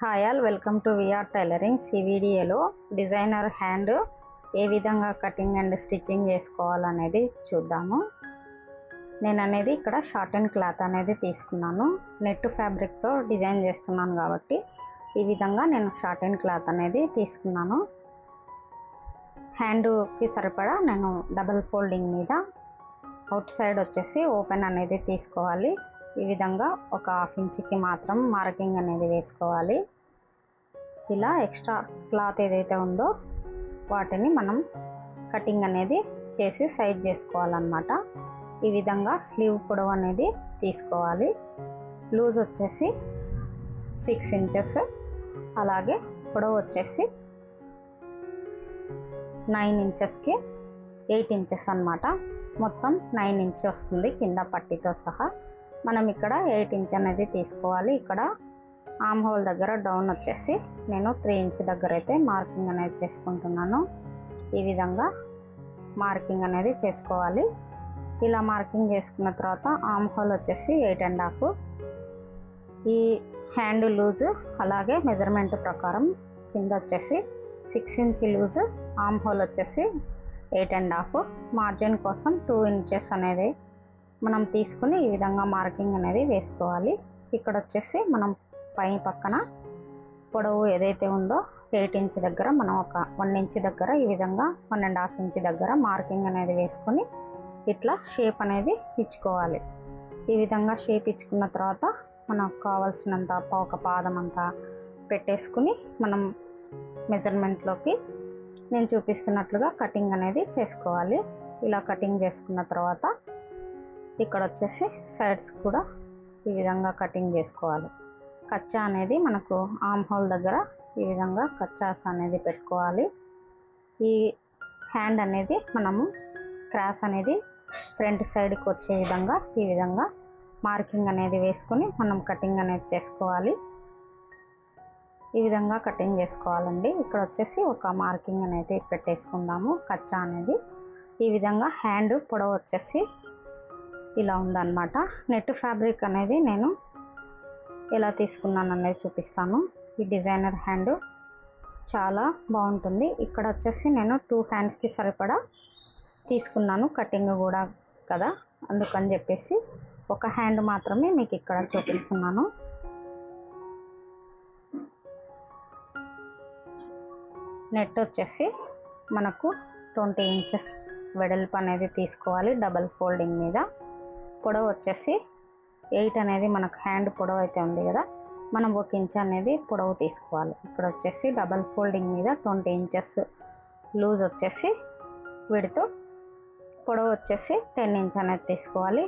Hi all, welcome to VR tailorings. ఈ వీడియోలో designer hand ఏ విధంగా కటింగ్ అండ్ స్టిచ్చింగ్ చేసుకోవాలనేది చూద్దాము. నేను ఇక్కడ షార్ట్ అండ్ క్లాత్ అనేది తీసుకున్నాను. నెట్ ఫ్యాబ్రిక్తో డిజైన్ చేస్తున్నాను కాబట్టి ఈ విధంగా నేను షార్ట్ అండ్ క్లాత్ అనేది తీసుకున్నాను. హ్యాండ్కి సరిపడా నేను డబుల్ ఫోల్డింగ్ మీద అవుట్ సైడ్ వచ్చేసి ఓపెన్ అనేది తీసుకోవాలి. ఈ విధంగా ఒక హాఫ్ ఇంచ్కి మాత్రం మార్కింగ్ అనేది వేసుకోవాలి. ఇలా ఎక్స్ట్రా క్లాత్ ఏదైతే ఉందో వాటిని మనం కటింగ్ అనేది చేసి సైజ్ చేసుకోవాలన్నమాట. ఈ విధంగా స్లీవ్ పొడవు అనేది తీసుకోవాలి. లూజ్ వచ్చేసి 6 ఇంచెస్, అలాగే పొడవు వచ్చేసి 9 ఇంచెస్కి 8 ఇంచెస్ అన్నమాట. మొత్తం 9 ఇంచెస్ వస్తుంది కింద పట్టీతో సహా. మనం ఇక్కడ 8 ఇంచ్ అనేది తీసుకోవాలి. ఇక్కడ ఆర్మ్ హోల్ దగ్గర డౌన్ వచ్చేసి నేను 3 ఇంచ్ దగ్గర అయితే మార్కింగ్ అనేది చేసుకుంటున్నాను. ఈ విధంగా మార్కింగ్ అనేది చేసుకోవాలి. ఇలా మార్కింగ్ చేసుకున్న తర్వాత ఆర్మ్ హోల్ వచ్చేసి 8.5. ఈ హ్యాండ్ లూజు అలాగే మెజర్మెంట్ ప్రకారం కింద వచ్చేసి 6 ఇంచ్ లూజు, ఆర్మ్ హోల్ వచ్చేసి 8.5. మార్జిన్ కోసం 2 ఇంచెస్ అనేది మనం తీసుకుని ఈ విధంగా మార్కింగ్ అనేది వేసుకోవాలి. ఇక్కడ వచ్చేసి మనం పై పక్కన పొడవు ఏదైతే ఉందో 8 ఇంచ్ దగ్గర మనం ఒక 1 ఇంచ్ దగ్గర ఈ విధంగా 1.5 ఇంచ్ దగ్గర మార్కింగ్ అనేది వేసుకొని ఇట్లా షేప్ అనేది ఇచ్చుకోవాలి. ఈ విధంగా షేప్ ఇచ్చుకున్న తర్వాత మనకు కావాల్సినంత ఒక పాదం అంతా పెట్టేసుకుని మనం మెజర్మెంట్లోకి నేను చూపిస్తున్నట్లుగా కటింగ్ అనేది చేసుకోవాలి. ఇలా కటింగ్ చేసుకున్న తర్వాత ఇక్కడ వచ్చేసి సైడ్స్ కూడా ఈ విధంగా కటింగ్ చేసుకోవాలి. కచ్చా అనేది మనకు ఆర్మ్ హోల్ దగ్గర ఈ విధంగా కచ్చాస్ అనేది పెట్టుకోవాలి. ఈ హ్యాండ్ అనేది మనము క్రాస్ అనేది ఫ్రంట్ సైడ్కి వచ్చే విధంగా ఈ విధంగా మార్కింగ్ అనేది వేసుకొని మనం కటింగ్ అనేది చేసుకోవాలి. ఈ విధంగా కటింగ్ చేసుకోవాలండి. ఇక్కడ వచ్చేసి ఒక మార్కింగ్ అనేది పెట్టేసుకుందాము కచ్చా అనేది. ఈ విధంగా హ్యాండ్ పొడవు వచ్చేసి ఇలా ఉందన్నమాట. నెట్ ఫ్యాబ్రిక్ అనేది నేను ఎలా తీసుకున్నాను అనేది చూపిస్తాను. ఈ డిజైనర్ హ్యాండ్ చాలా బాగుంటుంది. ఇక్కడ వచ్చేసి నేను 2 హ్యాండ్స్కి సరిపడా తీసుకున్నాను, కటింగ్ కూడా కదా, అందుకని చెప్పేసి ఒక హ్యాండ్ మాత్రమే మీకు ఇక్కడ చూపిస్తున్నాను. నెట్ వచ్చేసి మనకు 20 ఇంచెస్ వెడల్పు అనేది తీసుకోవాలి డబల్ ఫోల్డింగ్ మీద. పొడవు వచ్చేసి 8 అనేది మనకు హ్యాండ్ పొడవు అయితే ఉంది కదా, మనం 1 ఇంచ్ అనేది పొడవు తీసుకోవాలి. ఇక్కడ వచ్చేసి డబల్ ఫోల్డింగ్ మీద 20 ఇంచెస్ లూజ్ వచ్చేసి విడుతూ, పొడవు వచ్చేసి 10 ఇంచ్ అనేది తీసుకోవాలి.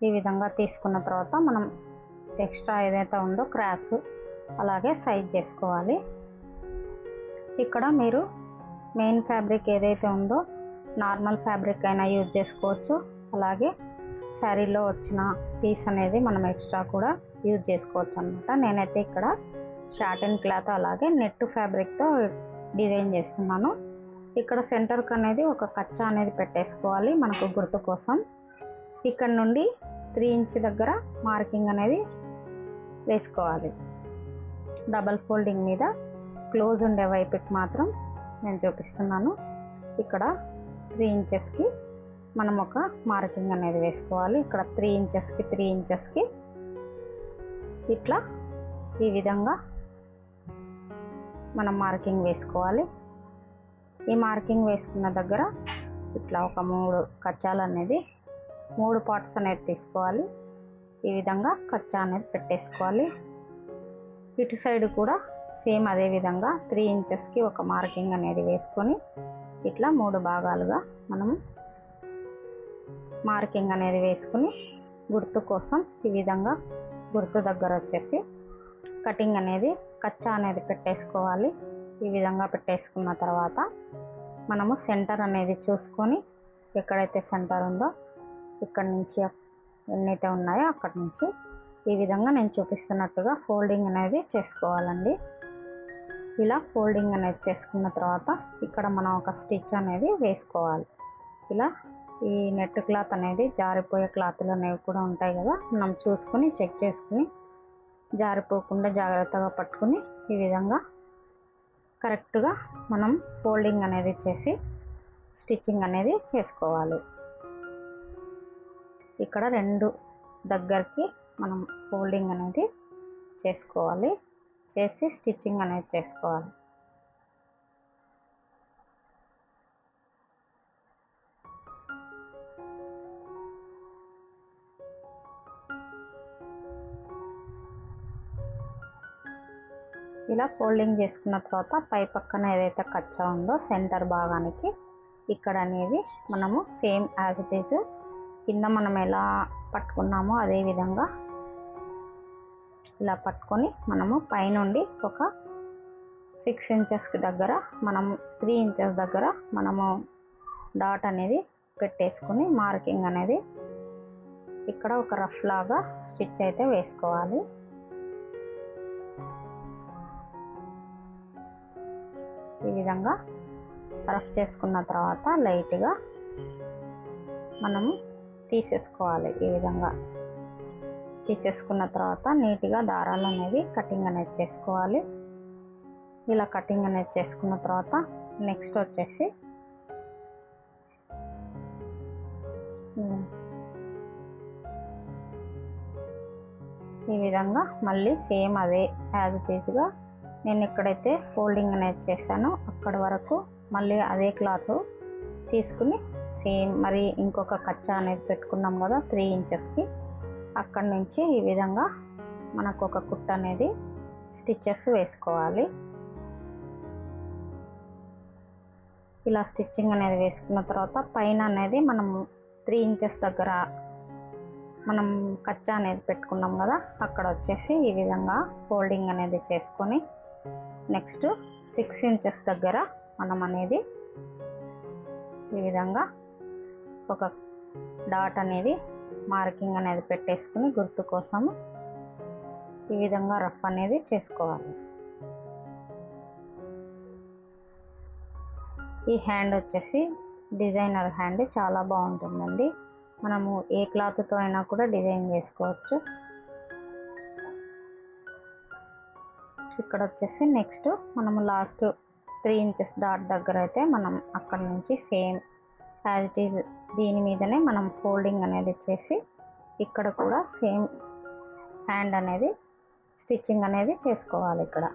ఈ విధంగా తీసుకున్న తర్వాత మనం ఎక్స్ట్రా ఏదైతే ఉందో క్రాస్ అలాగే సైజ్ చేసుకోవాలి. ఇక్కడ మీరు మెయిన్ ఫ్యాబ్రిక్ ఏదైతే ఉందో నార్మల్ ఫ్యాబ్రిక్ అయినా యూజ్ చేసుకోవచ్చు, అలాగే శారీలో వచ్చిన పీస్ అనేది మనం ఎక్స్ట్రా కూడా యూజ్ చేసుకోవచ్చు అన్నమాట. నేనైతే ఇక్కడ షార్ట్ అండ్ క్లాత్ అలాగే నెట్ ఫ్యాబ్రిక్తో డిజైన్ చేస్తున్నాను. ఇక్కడ సెంటర్కి అనేది ఒక కచ్చా అనేది పెట్టేసుకోవాలి మనకు గుర్తు కోసం. ఇక్కడ నుండి 3 ఇంచ్ దగ్గర మార్కింగ్ అనేది వేసుకోవాలి. డబల్ ఫోల్డింగ్ మీద క్లోజ్ ఉండే వైపుకి మాత్రం నేను చూపిస్తున్నాను. ఇక్కడ 3 ఇంచెస్కి మనం ఒక మార్కింగ్ అనేది వేసుకోవాలి. ఇక్కడ 3 ఇంచెస్కి 3 ఇంచెస్కి ఇట్లా ఈ విధంగా మనం మార్కింగ్ వేసుకోవాలి. ఈ మార్కింగ్ వేసుకున్న దగ్గర ఇట్లా ఒక 3 కచ్చాలు అనేది 3 పార్ట్స్ అనేది తీసుకోవాలి. ఈ విధంగా కచ్చా అనేది పెట్టేసుకోవాలి. ఇటు సైడ్ కూడా సేమ్ అదే విధంగా 3 ఇంచెస్కి ఒక మార్కింగ్ అనేది వేసుకొని ఇట్లా 3 భాగాలుగా మనం మార్కింగ్ అనేది వేసుకుని గుర్తు కోసం ఈ విధంగా గుర్తు దగ్గర వచ్చేసి కటింగ్ అనేది కచ్చా అనేది పెట్టేసుకోవాలి. ఈ విధంగా పెట్టేసుకున్న తర్వాత మనము సెంటర్ అనేది చూసుకొని ఎక్కడైతే సెంటర్ ఉందో ఇక్కడ నుంచి ఎన్నైతే ఉన్నాయో అక్కడి నుంచి ఈ విధంగా నేను చూపిస్తున్నట్టుగా ఫోల్డింగ్ అనేది చేసుకోవాలండి. ఇలా ఫోల్డింగ్ అనేది చేసుకున్న తర్వాత ఇక్కడ మనం ఒక స్టిచ్ అనేది వేసుకోవాలి. ఇలా ఈ నెట్ క్లాత్ అనేది జారిపోయే క్లాత్లు అనేవి కూడా ఉంటాయి కదా, మనం చూసుకుని చెక్ చేసుకుని జారిపోకుండా జాగ్రత్తగా పట్టుకుని ఈ విధంగా కరెక్ట్గా మనం ఫోల్డింగ్ అనేది చేసి స్టిచ్చింగ్ అనేది చేసుకోవాలి. ఇక్కడ రెండు దగ్గరికి మనం ఫోల్డింగ్ అనేది చేసుకోవాలి, చేసి స్టిచ్చింగ్ అనేది చేసుకోవాలి. ఇలా ఫోల్డింగ్ చేసుకున్న తర్వాత పై పక్కన ఏదైతే కచ్చా ఉందో సెంటర్ భాగానికి ఇక్కడ అనేది మనము సేమ్ యాజ్ ఇట్ ఈజ్ కింద మనం ఎలా పట్టుకున్నామో అదే విధంగా ఇలా పట్టుకొని మనము పైనుండి ఒక 6 ఇంచెస్కి దగ్గర మనము 3 ఇంచెస్ దగ్గర మనము డాట్ అనేది పెట్టేసుకుని మార్కింగ్ అనేది ఇక్కడ ఒక రఫ్ లాగా స్టిచ్ అయితే వేసుకోవాలి. ఈ విధంగా రఫ్ చేసుకున్న తర్వాత లైట్గా మనము తీసేసుకోవాలి. ఈ విధంగా తీసేసుకున్న తర్వాత నీట్గా దారాలు అనేది కటింగ్ అనేది చేసుకోవాలి. ఇలా కటింగ్ అనేది చేసుకున్న తర్వాత నెక్స్ట్ వచ్చేసి ఈ విధంగా మళ్ళీ సేమ్ అదే యాజ్ ఇట్ ఈజ్గా నేను ఎక్కడైతే ఫోల్డింగ్ అనేది చేశానో అక్కడ వరకు మళ్ళీ అదే క్లాత్ తీసుకుని సేమ్ మరి ఇంకొక కచ్చా అనేది పెట్టుకున్నాం కదా 3 ఇంచెస్కి అక్కడి నుంచి ఈ విధంగా మనకు ఒక కుట్ట అనేది స్టిచెస్ వేసుకోవాలి. ఇలా స్టిచ్చింగ్ అనేది వేసుకున్న తర్వాత పైన అనేది మనం 3 ఇంచెస్ దగ్గర మనం కచ్చా అనేది పెట్టుకున్నాం కదా అక్కడ వచ్చేసి ఈ విధంగా ఫోల్డింగ్ అనేది చేసుకొని నెక్స్ట్ 6 ఇంచెస్ దగ్గర మనం అనేది ఈ విధంగా ఒక డాట్ అనేది మార్కింగ్ అనేది పెట్టేసుకుని గుర్తు కోసం ఈ విధంగా రఫ్ అనేది చేసుకోవాలి. ఈ హ్యాండ్ వచ్చేసి డిజైనర్ హ్యాండ్ చాలా బాగుంటుందండి. మనము ఏ క్లాత్తో అయినా కూడా డిజైన్ చేసుకోవచ్చు. ఇక్కడ వచ్చేసి నెక్స్ట్ మనము లాస్ట్ 3 ఇంచెస్ డాట్ దగ్గర అయితే మనం అక్కడ నుంచి సేమ్ యాజ్ ఇట్ ఈజ్ దీని మీదనే మనం ఫోల్డింగ్ అనేది చేసి ఇక్కడ కూడా సేమ్ హ్యాండ్ అనేది స్టిచ్చింగ్ అనేది చేసుకోవాలి. ఇక్కడ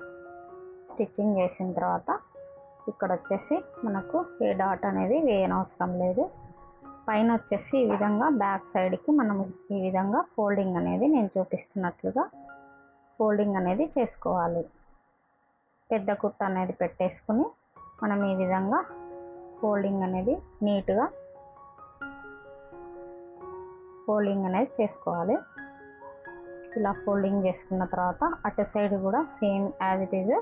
స్టిచ్చింగ్ చేసిన తర్వాత ఇక్కడ వచ్చేసి మనకు ఏ డాట్ అనేది వేయనవసరం లేదు. పైన వచ్చేసి ఈ విధంగా బ్యాక్ సైడ్కి మనం ఈ విధంగా ఫోల్డింగ్ అనేది నేను చూపిస్తున్నట్లుగా ఫోల్డింగ్ అనేది చేసుకోవాలి. పెద్ద కుట్ట అనేది పెట్టేసుకుని మనం ఈ విధంగా ఫోల్డింగ్ అనేది నీట్గా ఫోల్డింగ్ అనేది చేసుకోవాలి. ఇలా ఫోల్డింగ్ చేసుకున్న తర్వాత అటు సైడ్ కూడా సేమ్ యాజ్ ఇట్ ఈజ్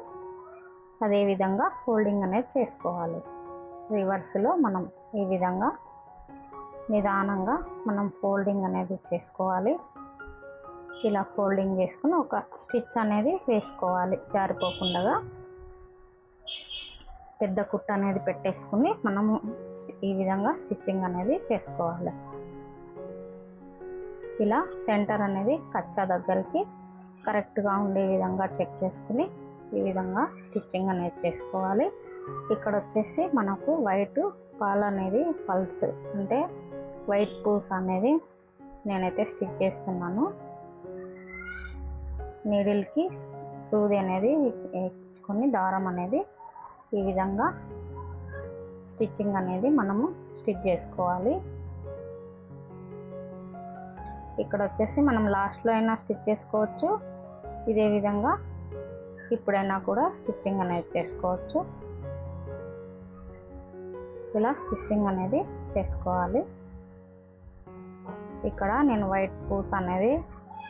అదే విధంగా ఫోల్డింగ్ అనేది చేసుకోవాలి. రివర్స్లో మనం ఈ విధంగా నిదానంగా మనం ఫోల్డింగ్ అనేది చేసుకోవాలి. ఇలా ఫోల్డింగ్ చేసుకుని ఒక స్టిచ్ అనేది వేసుకోవాలి. జారిపోకుండా పెద్ద కుట్ట అనేది పెట్టేసుకుని మనము ఈ విధంగా స్టిచ్చింగ్ అనేది చేసుకోవాలి. ఇలా సెంటర్ అనేది కచ్చా దగ్గరికి కరెక్ట్గా ఉండే విధంగా చెక్ చేసుకుని ఈ విధంగా స్టిచ్చింగ్ అనేది చేసుకోవాలి. ఇక్కడ వచ్చేసి మనకు వైట్ పాల్ అనేది పల్స్ అంటే వైట్ పూస్ అనేది నేనైతే స్టిచ్ చేస్తున్నాను. నీడిల్కి సూది అనేది ఎక్కించుకొని దారం అనేది ఈ విధంగా స్టిచ్చింగ్ అనేది మనము స్టిచ్ చేసుకోవాలి. ఇక్కడ వచ్చేసి మనం లాస్ట్లో అయినా స్టిచ్ చేసుకోవచ్చు, ఇదే విధంగా ఇప్పుడైనా కూడా స్టిచ్చింగ్ అనేది చేసుకోవచ్చు. ఇలా స్టిచ్చింగ్ అనేది చేసుకోవాలి. ఇక్కడ నేను వైట్ పూస్ అనేది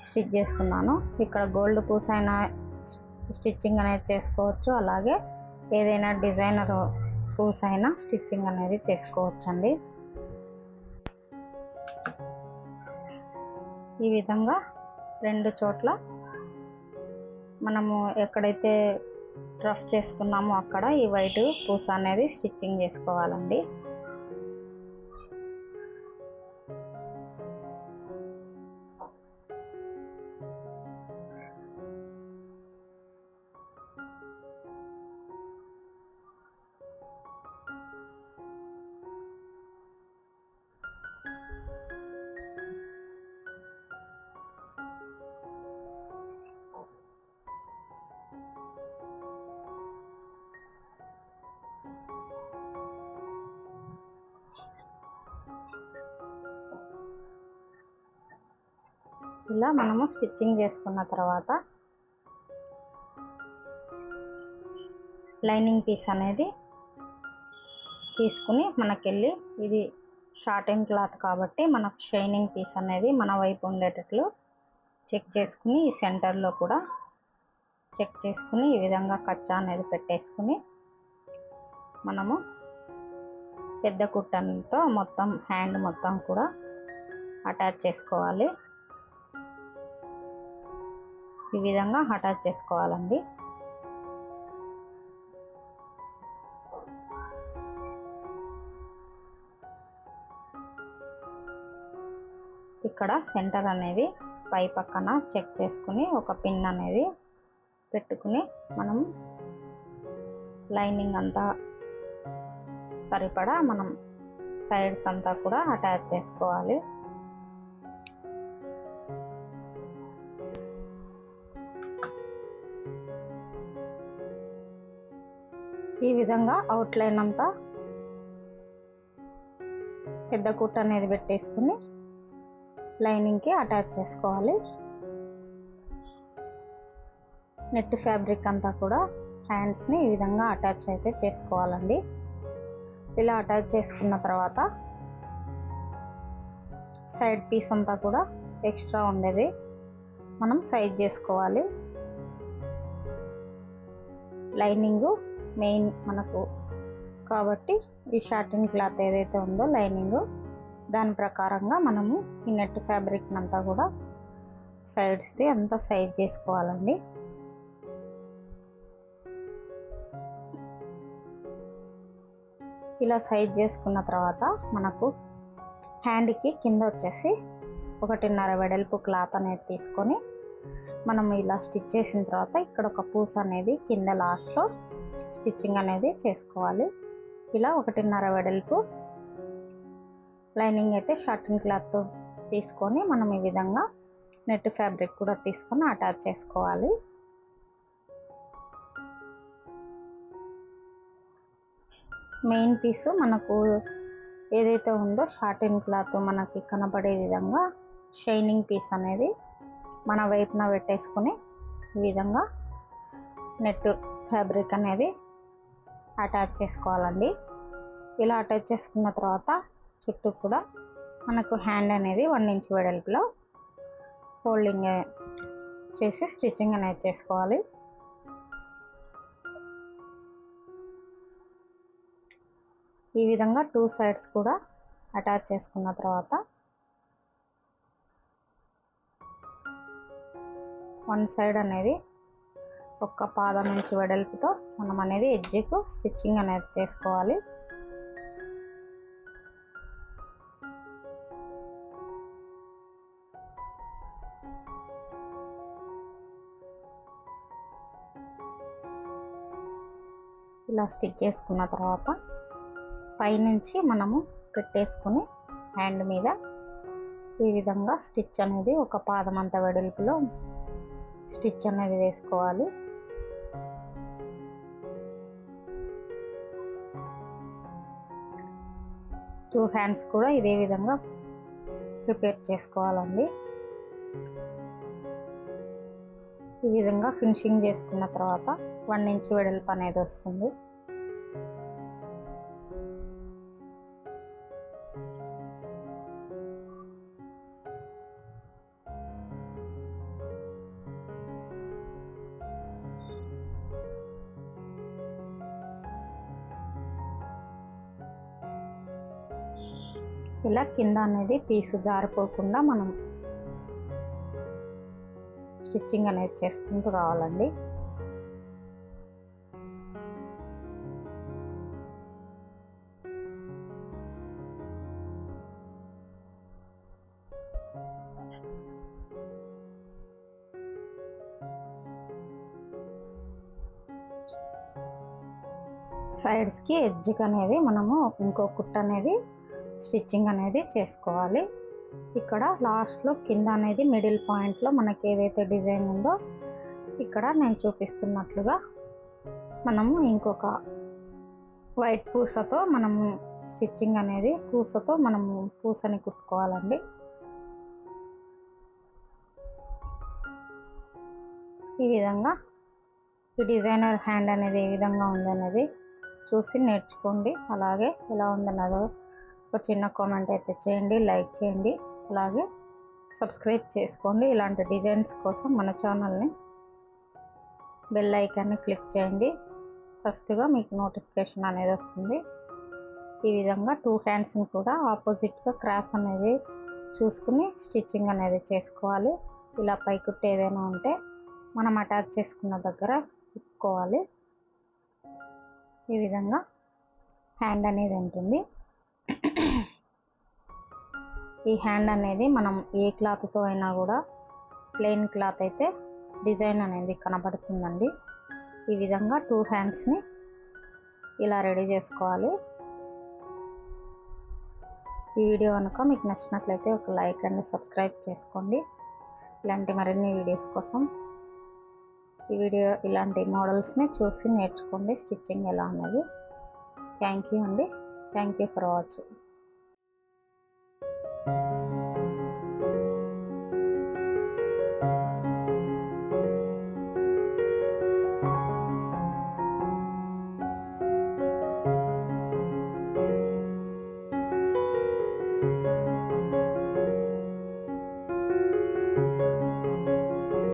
స్టిచ్ చేస్తున్నాను. ఇక్కడ గోల్డ్ పూస్ అయినా స్టిచ్చింగ్ అనేది చేసుకోవచ్చు, అలాగే ఏదైనా డిజైనర్ పూస్ అయినా స్టిచ్చింగ్ అనేది చేసుకోవచ్చు అండి. ఈ విధంగా రెండు చోట్ల మనము ఎక్కడైతే రఫ్ చేసుకున్నామో అక్కడ ఈ వైట్ పూస అనేది స్టిచ్చింగ్ చేసుకోవాలండి. ఇలా మనము స్టిచ్చింగ్ చేసుకున్న తర్వాత లైనింగ్ పీస్ అనేది తీసుకుని మనకెళ్ళి, ఇది షార్టింగ్ క్లాత్ కాబట్టి మనకు షైనింగ్ పీస్ అనేది మన వైపు ఉండేటట్లు చెక్ చేసుకుని, ఈ సెంటర్లో కూడా చెక్ చేసుకుని ఈ విధంగా కచ్చా అనేది పెట్టేసుకుని మనము పెద్ద కుట్టంతో మొత్తం హ్యాండ్ మొత్తం కూడా అటాచ్ చేసుకోవాలి. ఈ విధంగా అటాచ్ చేసుకోవాలండి. ఇక్కడ సెంటర్ అనేది పై పక్కన చెక్ చేసుకుని ఒక పిన్ అనేది పెట్టుకుని మనం లైనింగ్ అంతా సరిపడా మనం సైడ్స్ అంతా కూడా అటాచ్ చేసుకోవాలి. ఈ విధంగా అవుట్లైన్ అంతా పెద్ద కుట్ట అనేది పెట్టేసుకుని లైనింగ్కి అటాచ్ చేసుకోవాలి. నెట్ ఫ్యాబ్రిక్ అంతా కూడా హ్యాండ్స్ని ఈ విధంగా అటాచ్ అయితే చేసుకోవాలండి. ఇలా అటాచ్ చేసుకున్న తర్వాత సైడ్ పీస్ అంతా కూడా ఎక్స్ట్రా ఉండేది మనం సైజ్ చేసుకోవాలి. లైనింగ్ మెయిన్ మనకు కాబట్టి ఈ షార్టింగ్ క్లాత్ ఏదైతే ఉందో లైనింగ్, దాని ప్రకారంగా మనము ఈ నెట్ ఫ్యాబ్రిక్ అంతా కూడా సైడ్స్ది అంతా సైజ్ చేసుకోవాలండి. ఇలా సైజ్ చేసుకున్న తర్వాత మనకు హ్యాండ్కి కింద వచ్చేసి 1.5 వెడల్పు క్లాత్ అనేది తీసుకొని మనం ఇలా స్టిచ్ చేసిన తర్వాత ఇక్కడ ఒక పూస అనేది కింద లాస్ట్లో స్టిచ్చింగ్ అనేది చేసుకోవాలి. ఇలా 1.5 వెడల్పు లైనింగ్ అయితే షార్టింగ్ క్లాత్ తీసుకొని మనం ఈ విధంగా నెట్ ఫ్యాబ్రిక్ కూడా తీసుకొని అటాచ్ చేసుకోవాలి. మెయిన్ పీసు మనకు ఏదైతే ఉందో షార్టింగ్ క్లాత్ మనకి కనపడే విధంగా షైనింగ్ పీస్ అనేది మన వైపున పెట్టేసుకొని ఈ విధంగా నెట్ ఫ్యాబ్రిక్ అనేది అటాచ్ చేసుకోవాలండి. ఇలా అటాచ్ చేసుకున్న తర్వాత చుట్టూ కూడా మనకు హ్యాండ్ అనేది 1 ఇంచ్ వెడల్పులో ఫోల్డింగ్ చేసి స్టిచ్చింగ్ అనేది చేసుకోవాలి. ఈ విధంగా 2 సైడ్స్ కూడా అటాచ్ చేసుకున్న తర్వాత 1 సైడ్ అనేది ఒక్క పాదం ఇంచు వెడల్పుతో మనం అనేది ఎడ్జ్కు స్టిచ్చింగ్ అనేది చేసుకోవాలి. ఇలా స్టిచ్ చేసుకున్న తర్వాత పైనుంచి మనము పెట్టేసుకుని హ్యాండ్ మీద ఈ విధంగా స్టిచ్ అనేది ఒక పాదం అంత వెడల్పులో స్టిచ్ అనేది వేసుకోవాలి. టూ హ్యాండ్స్ కూడా ఇదే విధంగా ప్రిపేర్ చేసుకోవాలండి. ఈ విధంగా ఫినిషింగ్ చేసుకున్న తర్వాత 1 ఇంచ్ వెడల్పు అనేది వస్తుంది. ఇలా కింద అనేది పీసు జారిపోకుండా మనం స్టిచ్చింగ్ అనేది చేసుకుంటూ రావాలండి. సైడ్స్కి ఎడ్జ్కి అనేది మనము ఇంకో కుట్ట అనేది స్టిచ్చింగ్ అనేది చేసుకోవాలి. ఇక్కడ లాస్ట్లో కింద అనేది మిడిల్ పాయింట్లో మనకి ఏదైతే డిజైన్ ఉందో ఇక్కడ నేను చూపిస్తున్నట్లుగా మనము ఇంకొక వైట్ పూసతో మనము స్టిచ్చింగ్ అనేది పూసతో మనము పూసని కుట్టుకోవాలండి. ఈ విధంగా ఈ డిజైనర్ హ్యాండ్ అనేది ఏ విధంగా ఉందనేది చూసి నేర్చుకోండి. అలాగే ఎలా ఉందన్నదో ఒక చిన్న కామెంట్ అయితే చేయండి, లైక్ చేయండి, అలాగే సబ్స్క్రైబ్ చేసుకోండి. ఇలాంటి డిజైన్స్ కోసం మన ఛానల్ని బెల్ ఐకాన్ని క్లిక్ చేయండి. ఫస్ట్గా మీకు నోటిఫికేషన్ అనేది వస్తుంది. ఈ విధంగా 2 హ్యాండ్స్ని కూడా ఆపోజిట్గా క్రాస్ అనేది చూసుకుని స్టిచ్చింగ్ అనేది చేసుకోవాలి. ఇలా పైకుట్టు ఏదైనా ఉంటే మనం అటాచ్ చేసుకున్న దగ్గర తిప్పుకోవాలి. ఈ విధంగా హ్యాండ్ అనేది ఉంటుంది. ఈ హ్యాండ్ అనేది మనం ఏ క్లాత్తో అయినా కూడా, ప్లెయిన్ క్లాత్ అయితే డిజైన్ అనేది కనబడుతుందండి. ఈ విధంగా 2 హ్యాండ్స్ని ఇలా రెడీ చేసుకోవాలి. ఈ వీడియో కనుక మీకు నచ్చినట్లయితే ఒక లైక్ అండ్ సబ్స్క్రైబ్ చేసుకోండి. ఇలాంటి మరిన్ని వీడియోస్ కోసం ఇలాంటి మోడల్స్ని చూసి నేర్చుకోండి స్టిచ్చింగ్ ఎలా ఉన్నది. థ్యాంక్ యూ అండి. Thank you for watching.